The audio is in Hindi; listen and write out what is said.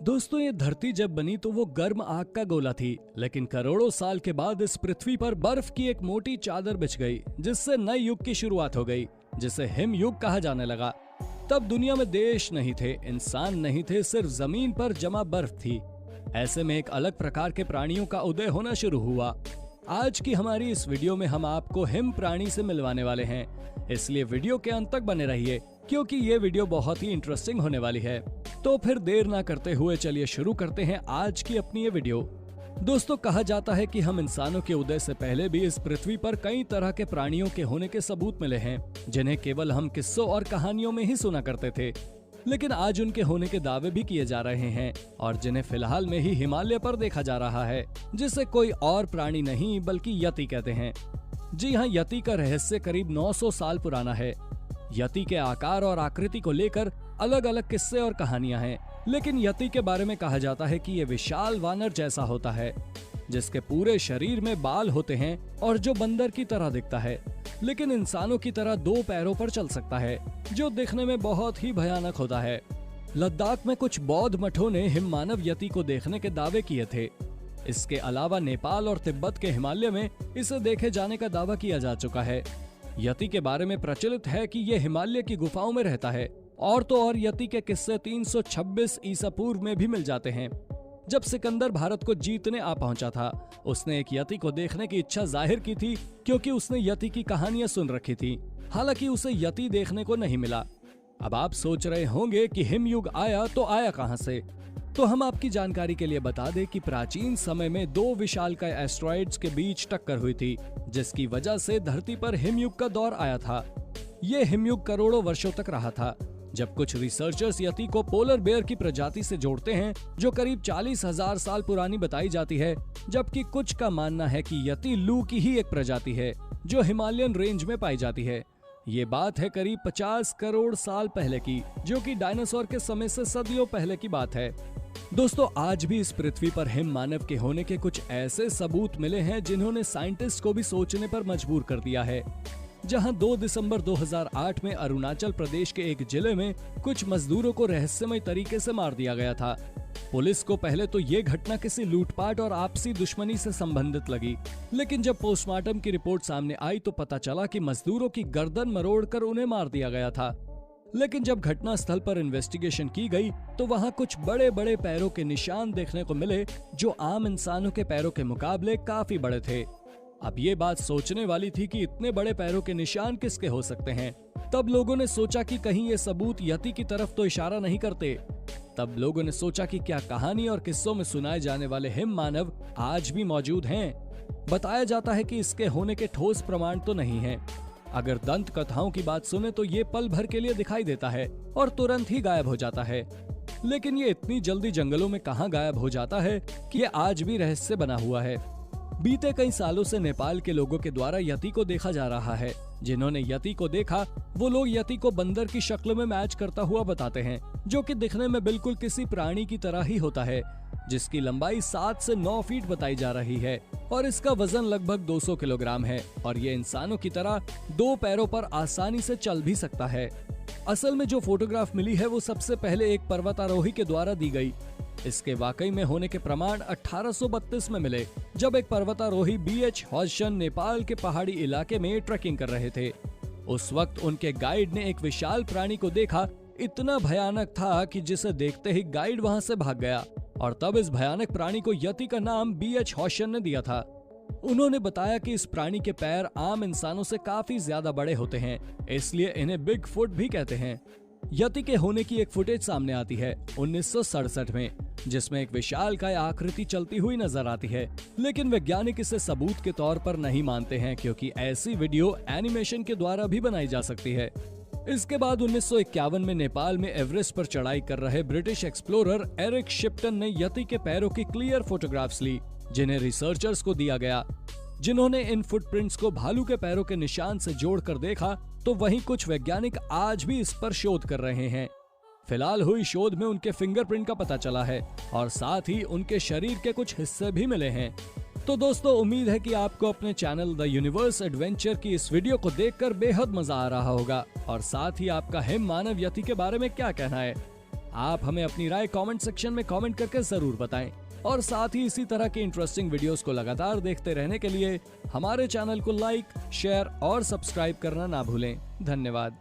दोस्तों, ये धरती जब बनी तो वो गर्म आग का गोला थी, लेकिन करोड़ों साल के बाद इस पृथ्वी पर बर्फ की एक मोटी चादर बिछ गई, जिससे नए युग की शुरुआत हो गई, जिसे हिम युग कहा जाने लगा। तब दुनिया में देश नहीं थे, इंसान नहीं थे, सिर्फ जमीन पर जमा बर्फ थी। ऐसे में एक अलग प्रकार के प्राणियों का उदय होना शुरू हुआ। आज की हमारी इस वीडियो में हम आपको हिम प्राणी से मिलवाने वाले हैं, इसलिए वीडियो के अंत तक बने रहिए, क्योंकि ये वीडियो बहुत ही इंटरेस्टिंग होने वाली है। तो फिर देर ना करते हुए चलिए शुरू करते हैं आज की अपनी ये वीडियो। दोस्तों, कहा जाता है कि हम इंसानों के उदय से पहले भी इस पृथ्वी पर कई तरह के प्राणियों के होने के सबूत मिले हैं, जिन्हें केवल हम किस्सों और कहानियों में ही सुना करते थे, लेकिन आज उनके होने के दावे भी किए जा रहे हैं और जिन्हें फिलहाल में ही हिमालय पर देखा जा रहा है, जिसे कोई और प्राणी नहीं बल्कि यति कहते हैं। जी हाँ, यति का रहस्य करीब 900 साल पुराना है। यति के आकार और आकृति को लेकर अलग अलग किस्से और कहानियां हैं, लेकिन यति के बारे में कहा जाता है कि ये विशाल वानर जैसा होता है, जिसके पूरे शरीर में बाल होते हैं और जो बंदर की तरह दिखता है, लेकिन इंसानों की तरह 2 पैरों पर चल सकता है, जो दिखने में बहुत ही भयानक होता है। लद्दाख में कुछ बौद्ध मठों ने हिम मानव यति को देखने के दावे किए थे। इसके अलावा नेपाल और तिब्बत के हिमालय में इसे देखे जाने का दावा किया जा चुका है। यति के बारे में प्रचलित है कि ये हिमालय की गुफाओं में रहता है, और तो और यति के किस्से 326 ईसा पूर्व में भी मिल जाते हैं। जब सिकंदर भारत को जीतने आ पहुंचा था, उसने एक यति को देखने की इच्छा जाहिर की थी, क्योंकि उसने यति की कहानियां सुन रखी थी। हालांकि उसे यति देखने को नहीं मिला। अब आप सोच रहे होंगे कि हिम युग आया तो आया कहां से? तो हम आपकी जानकारी के लिए बता दें कि प्राचीन समय में 2 विशालकाय एस्टेरॉइड्स के बीच टक्कर हुई थी, जिसकी वजह से धरती पर हिमयुग का दौर आया था। ये हिमयुग करोड़ों वर्षों तक रहा था, जब कुछ रिसर्चर्स यति को पोलर बेयर की प्रजाति से जोड़ते हैं, जो करीब 40,000 साल पुरानी बताई जाती है, जबकि कुछ का मानना है कि यति लू की ही एक प्रजाति है, जो हिमालयन रेंज में पाई जाती है। ये बात है करीब 50 करोड़ साल पहले की, जो कि डायनासोर के समय से सदियों पहले की बात है। दोस्तों, आज भी इस पृथ्वी पर हिम मानव के होने के कुछ ऐसे सबूत मिले हैं, जिन्होंने साइंटिस्ट को भी सोचने पर मजबूर कर दिया है। जहां 2 दिसंबर 2008 में अरुणाचल प्रदेश के एक जिले में कुछ मजदूरों को रहस्यमय तरीके से मार दिया गया था। पुलिस को पहले तो ये घटना किसी लूटपाट और आपसी दुश्मनी से संबंधित लगी, लेकिन जब पोस्टमार्टम की रिपोर्ट सामने आई तो पता चला कि मजदूरों की गर्दन मरोड़कर उन्हें मार दिया गया था। लेकिन जब घटना स्थल पर इन्वेस्टिगेशन की गई तो वहां कुछ बड़े बड़े पैरों के निशान देखने को मिले, जो आम इंसानों के पैरों के मुकाबले काफी बड़े थे। अब ये बात सोचने वाली थी कि इतने बड़े पैरों के निशान किसके हो सकते हैं। तब लोगों ने सोचा कि कहीं ये सबूत यति की तरफ तो इशारा नहीं करते। तब लोगों ने सोचा कि क्या कहानी और किस्सों में सुनाए जाने वाले हिम मानव आज भी मौजूद हैं? बताया जाता है कि इसके होने के ठोस प्रमाण तो नहीं है। अगर दंत कथाओं की बात सुने तो ये पल भर के लिए दिखाई देता है और तुरंत ही गायब हो जाता है, लेकिन ये इतनी जल्दी जंगलों में कहां गायब हो जाता है कि ये आज भी रहस्य बना हुआ है। बीते कई सालों से नेपाल के लोगों के द्वारा यति को देखा जा रहा है। जिन्होंने यति को देखा वो लोग यति को बंदर की शक्ल में मैच करता हुआ बताते हैं, जो कि दिखने में बिल्कुल किसी प्राणी की तरह ही होता है, जिसकी लंबाई 7 से 9 फीट बताई जा रही है और इसका वजन लगभग 200 किलोग्राम है, और ये इंसानों की तरह 2 पैरों पर आसानी से चल भी सकता है। असल में जो फोटोग्राफ मिली है वो सबसे पहले एक पर्वतारोही के द्वारा दी गई। इसके वाकई में होने के प्रमाण 1832 में मिले, जब एक पर्वतारोही BH हॉजसन नेपाल के पहाड़ी इलाके में ट्रैकिंग कर रहे थे। उस वक्त उनके गाइड ने एक विशाल प्राणी को देखा। इतना भयानक था कि जिसे देखते ही गाइड वहां से भाग गया, और तब इस भयानक प्राणी को यति का नाम BH हॉजसन ने दिया था। उन्होंने बताया कि इस प्राणी के पैर आम इंसानों से काफी ज्यादा बड़े होते हैं, इसलिए इन्हें बिग फुट भी कहते हैं। यति के होने की एक फुटेज सामने आती है 1967 में, जिसमें एक विशालकाय आकृति चलती हुई नजर आती है, लेकिन वैज्ञानिक इसे सबूत के तौर पर नहीं मानते हैं, क्योंकि ऐसी वीडियो एनिमेशन के द्वारा भी बनाई जा सकती है। इसके बाद 1951 में नेपाल में एवरेस्ट पर चढ़ाई कर रहे ब्रिटिश एक्सप्लोरर एरिक शिप्टन ने यति के पैरों की क्लियर फोटोग्राफ्स ली, जिन्हें रिसर्चर्स को दिया गया। जिन्होंने इन फुटप्रिंट्स को भालू के पैरों के निशान से जोड़कर देखा, तो वहीं कुछ वैज्ञानिक आज भी इस पर शोध कर रहे हैं। फिलहाल हुई शोध में उनके फिंगरप्रिंट का पता चला है, और साथ ही उनके शरीर के कुछ हिस्से भी मिले हैं। तो दोस्तों, उम्मीद है कि आपको अपने चैनल द यूनिवर्स एडवेंचर की इस वीडियो को देखकर बेहद मजा आ रहा होगा, और साथ ही आपका हिम मानव यति के बारे में क्या कहना है आप हमें अपनी राय कमेंट सेक्शन में कमेंट करके जरूर बताएं और साथ ही इसी तरह के इंटरेस्टिंग वीडियोस को लगातार देखते रहने के लिए हमारे चैनल को लाइक, शेयर और सब्सक्राइब करना ना भूलें। धन्यवाद।